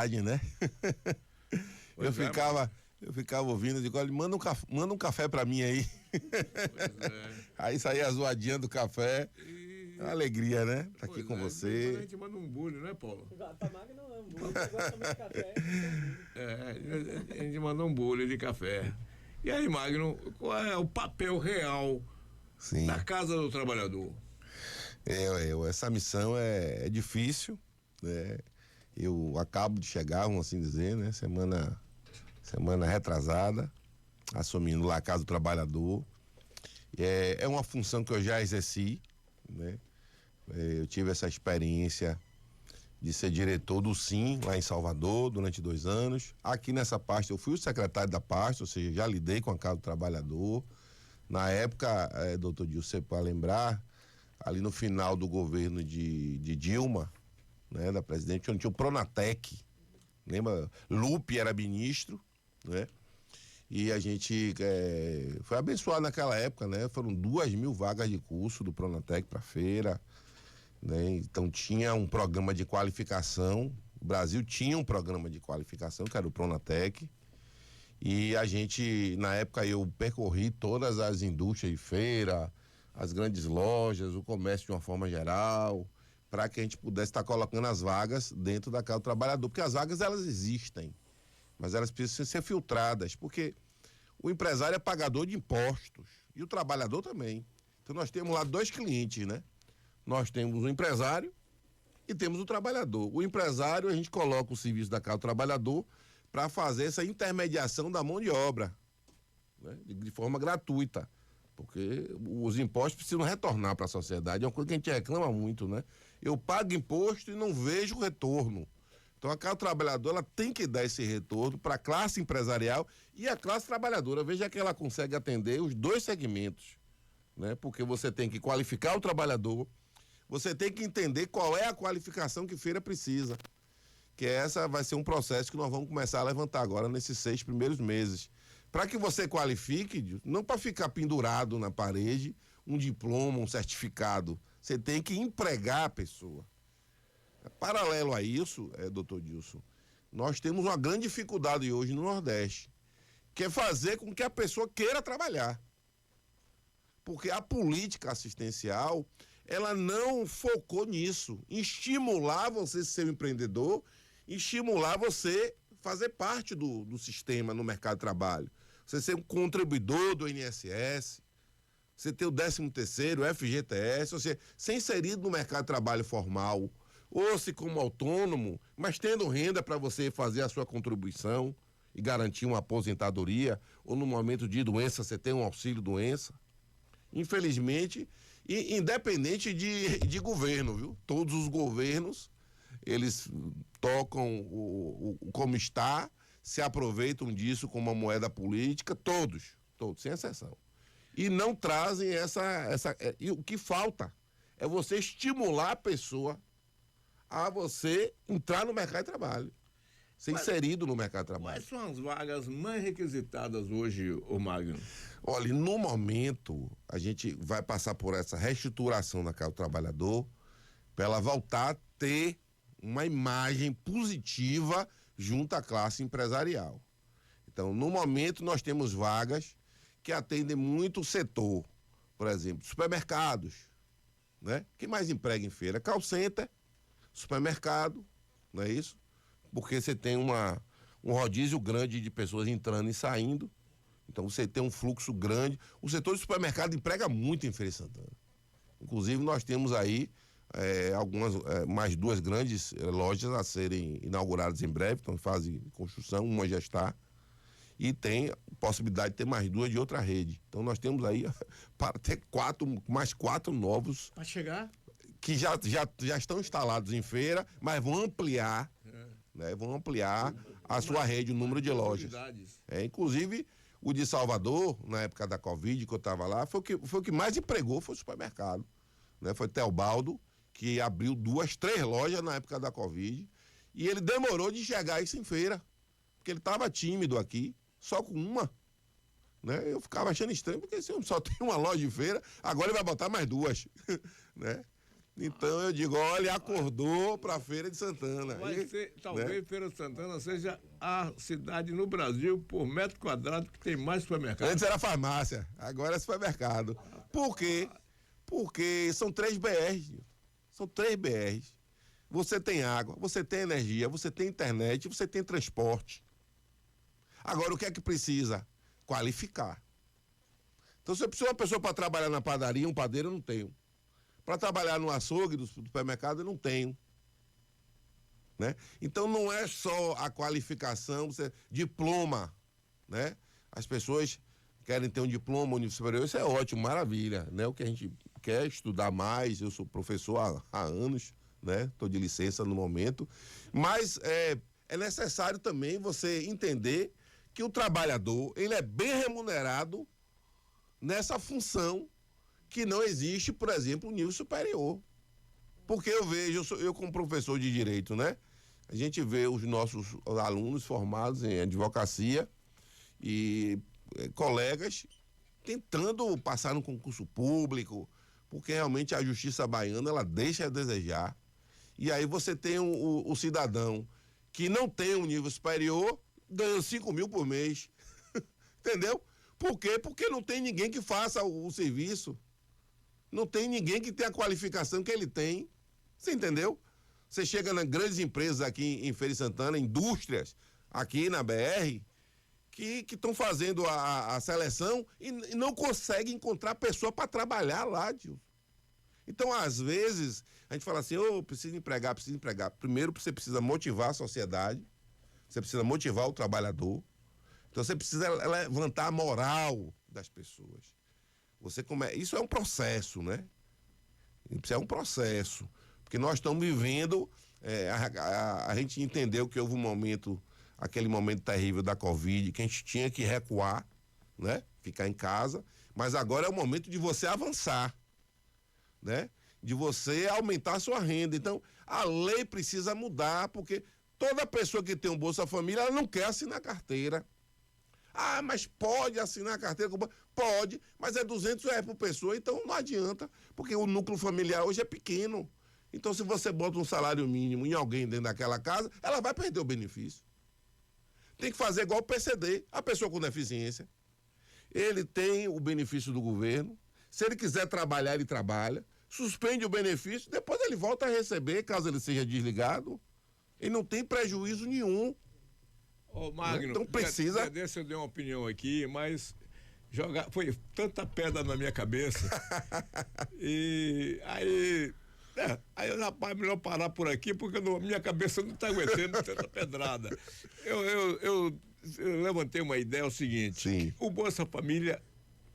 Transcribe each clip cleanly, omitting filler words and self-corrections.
né? Pois Eu ficava ouvindo, eu digo, olha, manda um café pra mim aí. Pois é. Aí saía a zoadinha do café. É uma alegria, né? Tá aqui Pois com é, você. a gente manda um bullying, né, Paulo? Pra Magno não é um bullying, você gosta muito de café. A gente manda um bullying de café. E aí, Magno, qual é o papel real Sim. da Casa do Trabalhador? Essa missão é difícil, né? Eu acabo de chegar, vamos assim dizer, né? Semana retrasada, assumindo lá a Casa do Trabalhador. É uma função que eu já exerci, né? Eu tive essa experiência de ser diretor do SIM lá em Salvador durante 2 anos. Aqui nessa pasta eu fui o secretário da pasta, ou seja, já lidei com a Casa do Trabalhador. Na época, doutor Dilson, para lembrar, ali no final do governo de Dilma, né, da presidente, onde tinha o Pronatec, lembra? Lupe era ministro, né? E a gente foi abençoado naquela época, né? Foram 2.000 vagas de curso do Pronatec para feira, né? Então tinha um programa de qualificação, o Brasil tinha um programa de qualificação, que era o Pronatec, e a gente, na época eu percorri todas as indústrias de feira, as grandes lojas, o comércio de uma forma geral, para que a gente pudesse estar colocando as vagas dentro da Casa do Trabalhador, porque as vagas elas existem, mas elas precisam ser filtradas, porque o empresário é pagador de impostos e o trabalhador também. Então nós temos lá 2 clientes, né? Nós temos o empresário e temos o trabalhador. O empresário, a gente coloca o serviço da Casa do Trabalhador para fazer essa intermediação da mão de obra, né? De forma gratuita, porque os impostos precisam retornar para a sociedade. É uma coisa que a gente reclama muito, né? Eu pago imposto e não vejo retorno. Então a Casa do Trabalhador ela tem que dar esse retorno para a classe empresarial e a classe trabalhadora. Veja que ela consegue atender os 2 segmentos, né? Porque você tem que qualificar o trabalhador, você tem que entender qual é a qualificação que feira precisa. Que essa vai ser um processo que nós vamos começar a levantar agora nesses 6 primeiros meses. Para que você qualifique, não para ficar pendurado na parede, um diploma, um certificado. Você tem que empregar a pessoa. Paralelo a isso, doutor Dilson, nós temos uma grande dificuldade hoje no Nordeste, que é fazer com que a pessoa queira trabalhar. Porque a política assistencial, ela não focou nisso, em estimular você ser um empreendedor, estimular você fazer parte do sistema no mercado de trabalho. Você ser um contribuidor do INSS, você ter o 13º, o FGTS, ou seja, ser inserido no mercado de trabalho formal, ou se como autônomo, mas tendo renda para você fazer a sua contribuição e garantir uma aposentadoria, ou no momento de doença você tem um auxílio doença. Infelizmente, e independente de governo, viu? Todos os governos, eles tocam como está, se aproveitam disso como uma moeda política, todos, sem exceção. E não trazem e o que falta é você estimular a pessoa a você entrar no mercado de trabalho, ser inserido no mercado de trabalho. Quais são as vagas mais requisitadas hoje, ô Magno? Olha, no momento, a gente vai passar por essa reestruturação da Casa do Trabalhador para ela voltar a ter uma imagem positiva junto à classe empresarial. Então, no momento, nós temos vagas que atendem muito o setor. Por exemplo, supermercados, né? Quem mais emprega em feira? Call center, supermercado, não é isso? Porque você tem um rodízio grande de pessoas entrando e saindo, então você tem um fluxo grande. O setor de supermercado emprega muito em Feira de Santana. Inclusive nós temos aí mais 2 grandes lojas a serem inauguradas em breve, estão em fase de construção, uma já está, e tem possibilidade de ter mais 2 de outra rede. Então nós temos aí para ter mais 4 novos Para chegar? que já estão instalados em feira, mas vão ampliar, né? Vão ampliar a sua rede, o número de lojas. Inclusive, o de Salvador, na época da Covid, que eu estava lá, foi o que mais empregou, foi o supermercado, né? Foi Teobaldo, que abriu 2, 3 lojas na época da Covid, e ele demorou de enxergar isso em feira, porque ele estava tímido aqui, só com uma, né? Eu ficava achando estranho, porque se só tem uma loja de feira, agora ele vai botar mais 2, né? Então eu digo, olha, acordou para a Feira de Santana. Vai ser, talvez né? Feira de Santana seja a cidade no Brasil por metro quadrado que tem mais supermercado. Antes era farmácia, agora é supermercado. Por quê? Porque são 3 BRs. São 3 BRs. Você tem água, você tem energia, você tem internet, você tem transporte. Agora, o que é que precisa? Qualificar. Então, se eu preciso de uma pessoa para trabalhar na padaria, um padeiro, eu não tenho. Para trabalhar no açougue do supermercado, eu não tenho. Né? Então, não é só a qualificação, diploma. Né? As pessoas querem ter um diploma, um nível superior, isso é ótimo, maravilha. Né? O que a gente quer estudar mais, eu sou professor há anos, né? Estou de licença no momento, mas é necessário também você entender que o trabalhador, ele é bem remunerado nessa função que não existe, por exemplo, um nível superior. Porque eu vejo, eu como professor de direito, né? A gente vê os nossos alunos formados em advocacia e colegas tentando passar no concurso público, porque realmente a justiça baiana, ela deixa a desejar. E aí você tem o cidadão que não tem um nível superior, ganha 5 mil por mês. Entendeu? Por quê? Porque não tem ninguém que faça o serviço. Não tem ninguém que tenha a qualificação que ele tem. Você entendeu? Você chega nas grandes empresas aqui em Feira de Santana, indústrias aqui na BR, que estão fazendo a seleção e não conseguem encontrar pessoa para trabalhar lá, tio. Então, às vezes, a gente fala assim, preciso empregar. Primeiro, você precisa motivar a sociedade, você precisa motivar o trabalhador, então você precisa levantar a moral das pessoas. Isso é um processo, né? Isso é um processo, porque nós estamos vivendo, a gente entendeu que houve um momento, aquele momento terrível da Covid, que a gente tinha que recuar, né? Ficar em casa, mas agora é o momento de você avançar. Né? De você aumentar a sua renda. Então, a lei precisa mudar, porque toda pessoa que tem um Bolsa Família, ela não quer assinar carteira. Ah, mas pode assinar carteira? Pode, mas é R$200 por pessoa, então não adianta, porque o núcleo familiar hoje é pequeno. Então, se você bota um salário mínimo em alguém dentro daquela casa, ela vai perder o benefício. Tem que fazer igual o PCD, a pessoa com deficiência. Ele tem o benefício do governo. Se ele quiser trabalhar, ele trabalha, suspende o benefício, depois ele volta a receber, caso ele seja desligado. Ele não tem prejuízo nenhum. Ô, Magno, então precisa... eu dei uma opinião aqui, mas foi tanta pedra na minha cabeça. E aí, rapaz, melhor parar por aqui, porque minha cabeça não está aguentando tanta pedrada. Eu levantei uma ideia, é o seguinte. Sim. O Bolsa Família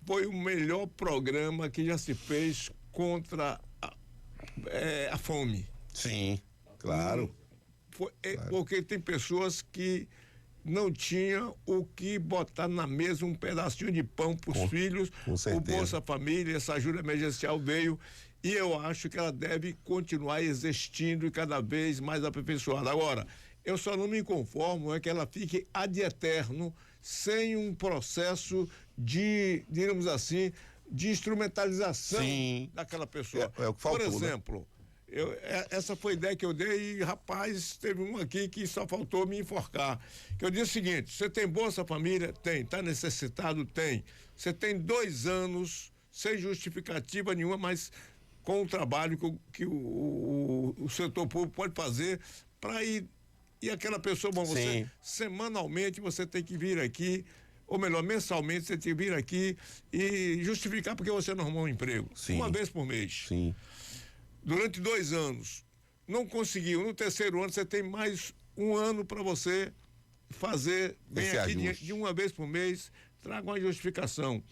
foi o melhor programa que já se fez contra a fome. Sim, claro. Claro. Porque tem pessoas que não tinham o que botar na mesa, um pedacinho de pão para os filhos. Com certeza. O Bolsa Família, essa ajuda emergencial veio e eu acho que ela deve continuar existindo e cada vez mais aperfeiçoada. Agora, eu só não me conformo que ela fique ad eterno, sem um processo de, digamos assim, de instrumentalização Sim. daquela pessoa. É o que faltou, por exemplo, essa foi a ideia que eu dei e, rapaz, teve um aqui que só faltou me enforcar. Que eu disse o seguinte: você tem Bolsa Família? Tem. Está necessitado? Tem. Você tem 2 anos, sem justificativa nenhuma, mas com o trabalho que o setor público pode fazer para ir. E aquela pessoa, você semanalmente você tem que vir aqui, ou melhor, mensalmente você tem que vir aqui e justificar porque você não arrumou um emprego. Sim. Uma vez por mês. Sim. Durante 2 anos. Não conseguiu. No 3º ano você tem mais 1 ano para você fazer bem aqui de uma vez por mês, traga uma justificação.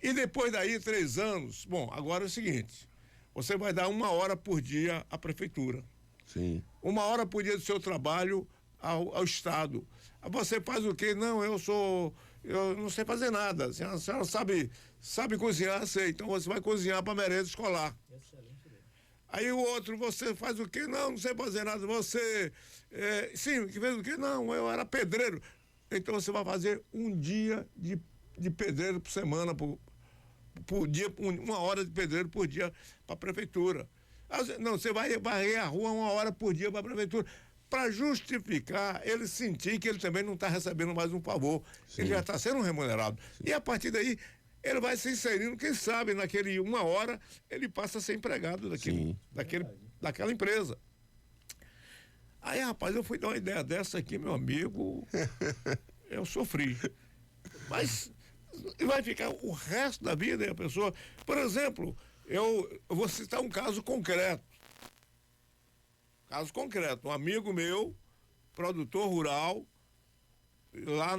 E depois daí, 3 anos, bom, agora é o seguinte, você vai dar 1 hora por dia à prefeitura. Sim. 1 hora por dia do seu trabalho ao Estado. Você faz o quê? Não, eu não sei fazer nada. A senhora sabe cozinhar, sei. Então você vai cozinhar para merenda escolar. Excelente ideia. Aí o outro, você faz o quê? Não sei fazer nada. Você, sim, que fez o quê? Não, eu era pedreiro. Então você vai fazer 1 dia de pedreiro por semana, por dia, 1 hora de pedreiro por dia para a prefeitura. Não, você vai varrer a rua 1 hora por dia para a prefeitura. Para justificar ele sentir que ele também não está recebendo mais um favor. Sim. Ele já está sendo remunerado. Sim. E a partir daí, ele vai se inserindo, quem sabe, naquele 1 hora, ele passa a ser empregado daquela empresa. Aí, rapaz, eu fui dar uma ideia dessa aqui, meu amigo, eu sofri. Mas vai ficar o resto da vida, e a pessoa... Por exemplo, eu vou citar um caso concreto. Caso concreto, um amigo meu, produtor rural, lá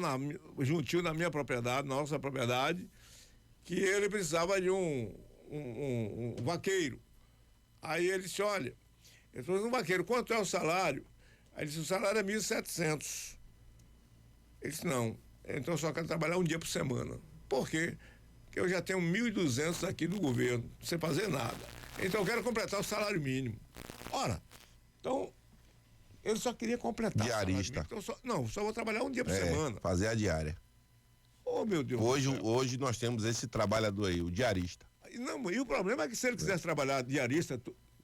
juntinho na minha propriedade, na nossa propriedade, que ele precisava de um vaqueiro. Aí ele disse, olha, eu estou um vaqueiro, quanto é o salário? Aí ele disse, o salário é 1.700. Ele disse, não, então eu só quero trabalhar um dia por semana. Por quê? Porque eu já tenho 1.200 aqui do governo, sem fazer nada. Então eu quero completar o salário mínimo. Ora, então, ele só queria completar. Diarista. Então, só vou trabalhar um dia por semana. Fazer a diária. Oh, meu Deus. Hoje nós temos esse trabalhador aí, o diarista. Não, e o problema é que se ele quisesse trabalhar diarista...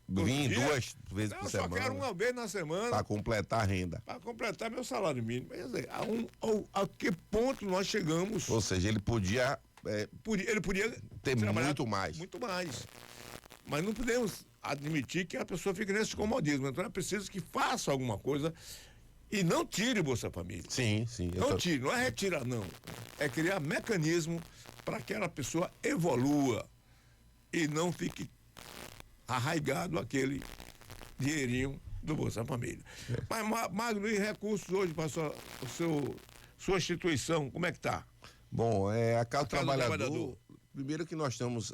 Vim 2 vezes por semana. Eu só quero uma vez na semana. Para completar a renda. Para completar meu salário mínimo. Quer dizer, a que ponto nós chegamos? Ou seja, ele podia... ele podia ter muito mais. Muito mais. Mas não podemos admitir que a pessoa fique nesse comodismo. Então é preciso que faça alguma coisa e não tire o Bolsa Família. Sim. Não tire, não é retirar, não. É criar mecanismo para que aquela pessoa evolua e não fique arraigado aquele dinheirinho do Bolsa Família. Mas, Magno, e recursos hoje para sua instituição, como é que está? Bom, a Casa do Trabalhador, primeiro que nós estamos...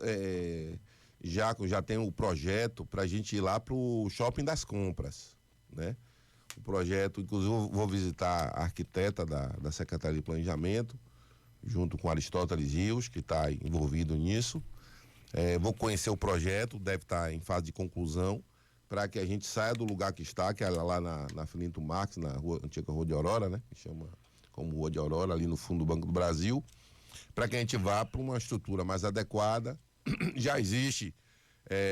Já tem o projeto para a gente ir lá para o Shopping das Compras, né? O projeto, inclusive eu vou visitar a arquiteta da Secretaria de Planejamento, junto com Aristóteles Rios, que está envolvido nisso. Vou conhecer o projeto, deve estar em fase de conclusão, para que a gente saia do lugar que está, que é lá na Filinto Marques, na antiga Rua de Aurora, né? Que chama como Rua de Aurora, ali no fundo do Banco do Brasil, para que a gente vá para uma estrutura mais adequada. Já existe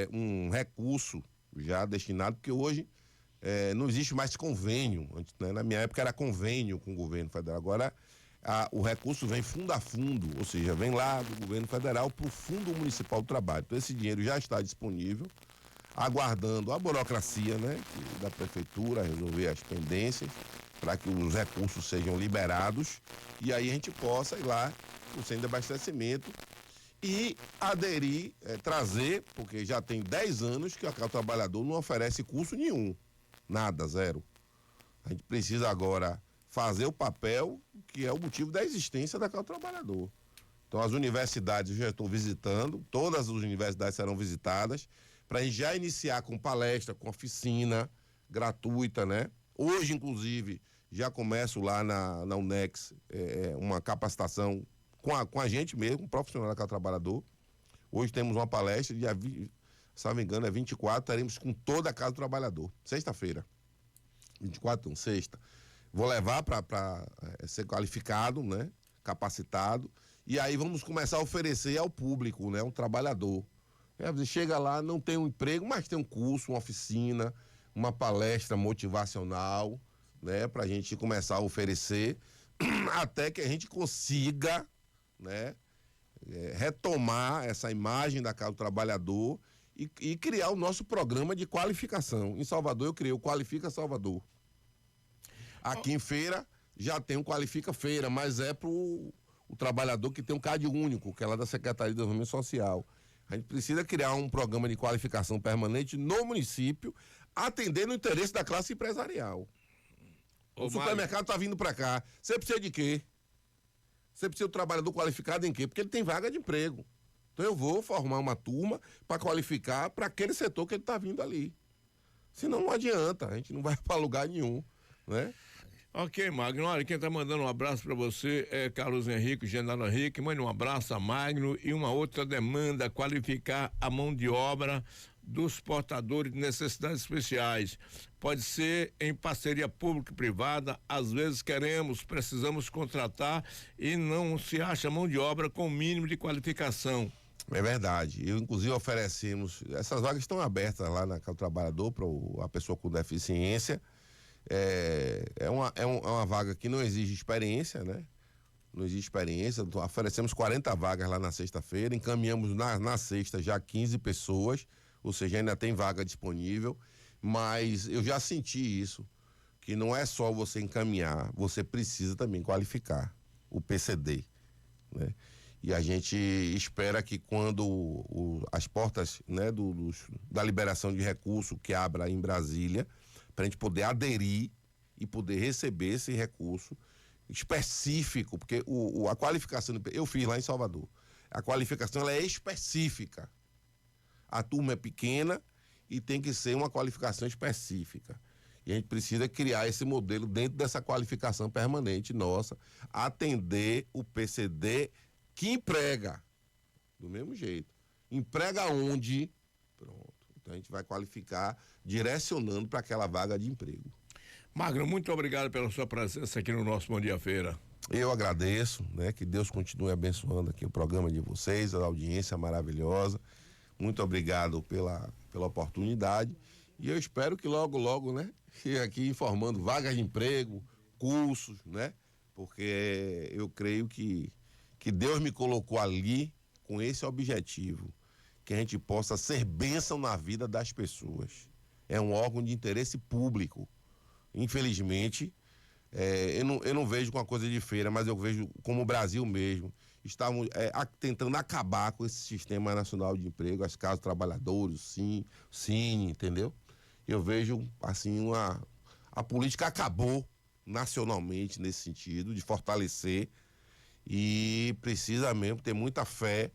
um recurso já destinado, porque hoje não existe mais convênio. Antes, né? Na minha época era convênio com o governo federal. Agora o recurso vem fundo a fundo, ou seja, vem lá do governo federal para o Fundo Municipal do Trabalho. Então esse dinheiro já está disponível, aguardando a burocracia, né, da prefeitura resolver as pendências para que os recursos sejam liberados e aí a gente possa ir lá no centro de abastecimento e aderir, trazer, porque já tem 10 anos que a Casa do Trabalhador não oferece curso nenhum, nada, zero. A gente precisa agora fazer o papel que é o motivo da existência da Casa do Trabalhador. Então as universidades eu já estou visitando, todas as universidades serão visitadas, para a gente já iniciar com palestra, com oficina gratuita, né? Hoje, inclusive, já começo lá na UNEX uma capacitação com a gente mesmo, um profissional da Casa do Trabalhador. Hoje temos uma palestra, se não me engano, é 24, estaremos com toda a Casa do Trabalhador, sexta-feira. 24, não, sexta. Vou levar para ser qualificado, né? Capacitado, e aí vamos começar a oferecer ao público, né? Um trabalhador. Você chega lá, não tem um emprego, mas tem um curso, uma oficina, uma palestra motivacional, né? Para a gente começar a oferecer, até que a gente consiga, né? Retomar essa imagem da Casa do Trabalhador e criar o nosso programa de qualificação. Em Salvador eu criei o Qualifica Salvador. Aqui em Feira já tem um Qualifica Feira, mas é para o trabalhador que tem um CAD único, que é lá da Secretaria de Desenvolvimento Social. A gente precisa criar um programa de qualificação permanente no município, atendendo o interesse da classe empresarial. O supermercado está vindo para cá. Você precisa de quê? Você precisa de um trabalhador qualificado em quê? Porque ele tem vaga de emprego. Então eu vou formar uma turma para qualificar para aquele setor que ele está vindo ali. Senão não adianta, a gente não vai para lugar nenhum, né? Ok, Magno. Olha, quem está mandando um abraço para você é Carlos Henrique, Genaro Henrique. Mande um abraço a Magno e uma outra demanda, qualificar a mão de obra dos portadores de necessidades especiais. Pode ser em parceria público-privada, às vezes precisamos contratar e não se acha mão de obra com o mínimo de qualificação. É verdade. Eu, inclusive, oferecemos. Essas vagas estão abertas lá na Casa do Trabalhador para a pessoa com deficiência. É uma vaga que não exige experiência, né? Não existe experiência. Então, oferecemos 40 vagas lá na sexta-feira. Encaminhamos na sexta já 15 pessoas, ou seja, ainda tem vaga disponível. Mas eu já senti isso, que não é só você encaminhar, você precisa também qualificar o PCD, né? E a gente espera que quando as portas, né, da liberação de recurso que abra em Brasília, para a gente poder aderir e poder receber esse recurso específico, porque a qualificação, eu fiz lá em Salvador, a qualificação ela é específica. A turma é pequena e tem que ser uma qualificação específica. E a gente precisa criar esse modelo dentro dessa qualificação permanente nossa, atender o PCD que emprega, do mesmo jeito. Emprega onde? Pronto. Então a gente vai qualificar direcionando para aquela vaga de emprego. Magno, muito obrigado pela sua presença aqui no nosso Bom Dia Feira. Eu agradeço, né? Que Deus continue abençoando aqui o programa de vocês, a audiência maravilhosa. Muito obrigado pela oportunidade. E eu espero que logo, né? Chegue aqui informando vagas de emprego, cursos, né? Porque eu creio que Deus me colocou ali com esse objetivo, que a gente possa ser bênção na vida das pessoas. É um órgão de interesse público. Infelizmente, eu não vejo com a coisa de feira, mas eu vejo como o Brasil mesmo. Estamos tentando acabar com esse Sistema Nacional de Emprego, as casas trabalhadores, o Cine, entendeu? Eu vejo, assim, a política acabou nacionalmente nesse sentido, de fortalecer, e precisa mesmo ter muita fé,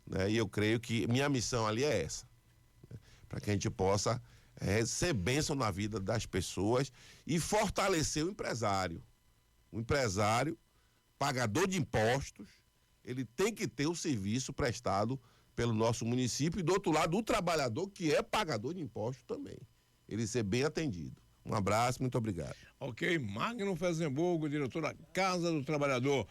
né? E eu creio que minha missão ali é essa, né? Para que a gente possa ser bênção na vida das pessoas e fortalecer o empresário. O empresário, pagador de impostos, ele tem que ter o serviço prestado pelo nosso município e, do outro lado, o trabalhador, que é pagador de impostos também. Ele ser bem atendido. Um abraço, muito obrigado. Ok, Magno Fezenburgo, diretor da Casa do Trabalhador.